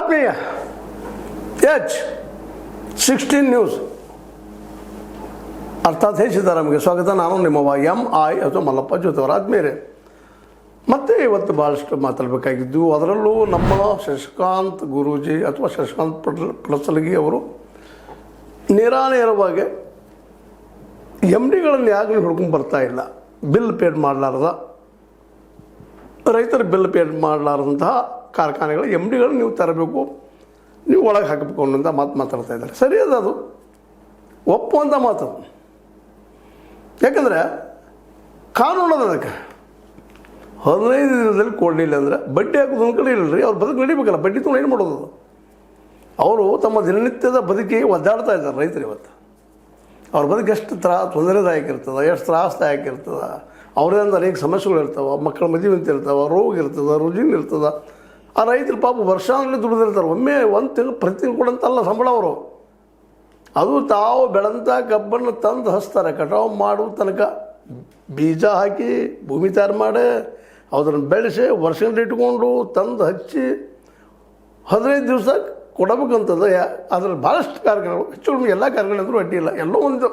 ಆತ್ಮೀಯ H16 news ಅರ್ಥಾತ್ ಸಿದ್ದರಾಮಯ್ಯಗೆ ಸ್ವಾಗತ. ನಾನು ನಿಮ್ಮ MI ಅಥವಾ ಮಲ್ಲಪ್ಪ ಜೊತೆವರ ಆದ್ಮೇಲೆ ಮತ್ತೆ ಇವತ್ತು ಭಾಳಷ್ಟು ಮಾತಾಡಬೇಕಾಗಿದ್ದು, ಅದರಲ್ಲೂ ನಮ್ಮ ಶಶಿಕಾಂತ್ ಗುರೂಜಿ ಅಥವಾ ಶಶಿಕಾಂತ್ ಪಡಸಲಗಿ ಅವರು ನೇರಾನೇರವಾಗಿ MDಗಳನ್ನು ಯಾಗಲೂ ಹಿಡ್ಕೊಂಡು ಬರ್ತಾ ಇಲ್ಲ. ಬಿಲ್ ಪೇಡ್ ಮಾಡಲಾರ್ದ ರೈತರ ಬಿಲ್ ಪೇಡ್ ಮಾಡಲಾರ್ದಂತಹ ಕಾರ್ಖಾನೆಗಳ MDಗಳು ನೀವು ತರಬೇಕು, ನೀವು ಒಳಗೆ ಹಾಕಬೇಕು ಅನ್ನೋಂಥ ಮಾತಾಡ್ತಾ ಇದ್ದಾರೆ. ಸರಿ ಅದು ಒಪ್ಪುವಂಥ ಮಾತು. ಯಾಕಂದರೆ ಕಾನೂನು ಅದ ಅದಕ್ಕೆ 15 ದಿನದಲ್ಲಿ ಕೊಡಲಿಲ್ಲ ಅಂದರೆ ಬಡ್ಡಿ ಹಾಕೋದು ಒಂದು ಕಡೆ ಇಲ್ಲರಿ, ಅವ್ರು ಬದುಕು ನಡಿಬೇಕಲ್ಲ. ಬಡ್ಡಿ ತೊಗೊಂಡು ಏನು ಮಾಡೋದು? ಅವರು ತಮ್ಮ ದಿನನಿತ್ಯದ ಬದುಕಿಗೆ ಒದ್ದಾಡ್ತಾ ಇದ್ದಾರೆ ರೈತರು. ಇವತ್ತು ಅವ್ರ ಬದುಕು ಎಷ್ಟು ತೊಂದರೆದಾಯಕ ಇರ್ತದೆ, ಎಷ್ಟು ತ್ರಾಸದಾಯಕ ಇರ್ತದೆ. ಅವರಿಂದ ಅನೇಕ ಸಮಸ್ಯೆಗಳು ಇರ್ತವೆ. ಮಕ್ಕಳ ಮದುವೆ ಅಂತ ಇರ್ತವೆ, ರೋಗ ಇರ್ತದೆ, ರುಜಿನ ಇರ್ತದೆ. ಆ ರೈತರು ಪಾಪ ವರ್ಷಾನಲ್ಲಿ ದುಡಿದಿರ್ತಾರೆ. ಒಮ್ಮೆ ಒಂದು ತಿಂಗಳು ಪ್ರತಿ ತಿಂಗಳು ಕೊಡಂತಲ್ಲ ಸಂಬಳ ಅವರು. ಅದು ತಾವು ಬೆಳೆದಂಥ ಕಬ್ಬನ್ನು ತಂದು ಹಚ್ತಾರೆ. ಕಟಾವು ಮಾಡುವ ತನಕ ಬೀಜ ಹಾಕಿ ಭೂಮಿ ತಯಾರು ಮಾಡಿ ಅದನ್ನು ಬೆಳೆಸಿ ವರ್ಷದಿಂದ ಇಟ್ಕೊಂಡು ತಂದು ಹಚ್ಚಿ 15 ದಿವಸ ಕೊಡಬೇಕಂತದ. ಅದ್ರಲ್ಲಿ ಭಾಳಷ್ಟು ಕಾರ್ಖಾನೆಗಳು, ಹೆಚ್ಚು ಕಡಿಮೆ ಎಲ್ಲ ಕಾರ್ಖಾನೆ ಅಂದರೂ ಅಡ್ಡಿ ಇಲ್ಲ, ಎಲ್ಲೋ ಒಂದು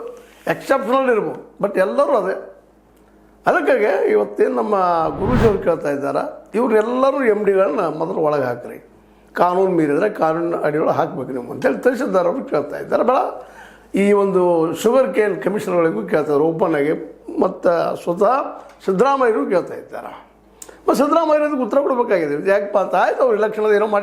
ಎಕ್ಸೆಪ್ಷನಲ್ ಇರ್ಬೋದು. ಬಟ್ ಎಲ್ಲರೂ ಅದೇ. ಅದಕ್ಕಾಗಿ ಇವತ್ತೇನು ನಮ್ಮ ಗುರೂಜಿಯವ್ರು ಕೇಳ್ತಾ ಇದ್ದಾರೆ, ಇವರೆಲ್ಲರೂ MDಗಳನ್ನ ಮೊದಲು ಒಳಗೆ ಹಾಕ್ರಿ, ಕಾನೂನು ಮೀರಿದರೆ ಕಾನೂನು ಅಡಿಯೊಳಗೆ ಹಾಕಬೇಕು ನೀವು ಅಂತೇಳಿ ತಹಸೀಲ್ದಾರ್ ಅವರು ಕೇಳ್ತಾ ಇದ್ದಾರೆ. ಬೇಡ, ಈ ಒಂದು ಶುಗರ್ ಕೇನ್ ಕಮಿಷನರ್ಗಳಿಗೂ ಕೇಳ್ತಾರೆ ಓಪನ್ ಆಗಿ, ಮತ್ತು ಸ್ವತಃ ಸಿದ್ದರಾಮಯ್ಯರು ಕೇಳ್ತಾ ಇದ್ದಾರೆ. ಮತ್ತು ಸಿದ್ದರಾಮಯ್ಯರಿಗೆ ಉತ್ತರ ಕೊಡಬೇಕಾಗಿದೆ. ಯಾಕಪ್ಪ ಅಂತ ಆಯ್ತು, ಅವ್ರು ಇಲೆಕ್ಷನ್ ಏನೋ ಮಾಡಿ